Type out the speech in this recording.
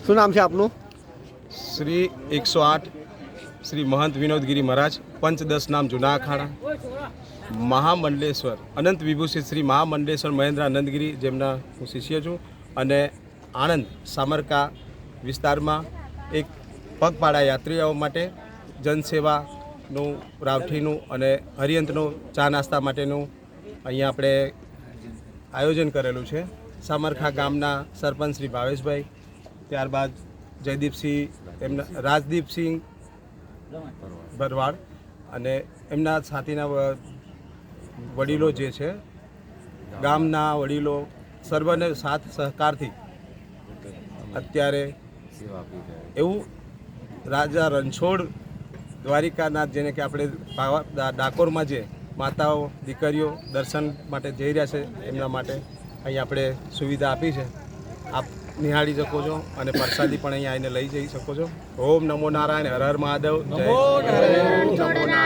શું નામ છે આપનું? શ્રી 108 શ્રી મહંત વિનોદગીરી મહારાજ પંચદશ નામ જૂના અખાડા મહામંડલેશ્વર અનંત વિભૂષિત શ્રી મહામંડલેશ્વર મહેન્દ્ર આનંદગીરી, જેમના હું શિષ્ય છું. અને આણંદ સામરકા વિસ્તારમાં એક પગપાળા યાત્રીઓ માટે જનસેવાનું રાવઠીનું અને હરિયંતનું ચા નાસ્તા માટેનું અહીંયા આપણે આયોજન કરેલું છે. સામરખા ગામના સરપંચ શ્રી ભાવેશભાઈ, ત્યારબાદ જયદીપસિંહ, એમના રાજદીપસિંહ ભરવાડ અને એમના સાથીના વડીલો જે છે, ગામના વડીલો સર્વને સાથ સહકારથી અત્યારે એવું રાજા રણછોડ દ્વારિકાનાથ, જેને કે આપણે ડાકોરમાં જે માતાઓ દીકરીઓ દર્શન માટે જઈ રહ્યા છે, એમના માટે અહીં આપણે સુવિધા આપી છે. આપ નિહાળી શકો છો અને પ્રસાદી પણ અહીંયા આવીને લઈ જઈ શકો છો. ઓમ નમો નારાયણ, હર હર મહાદેવ, જય નમો નારાયણ.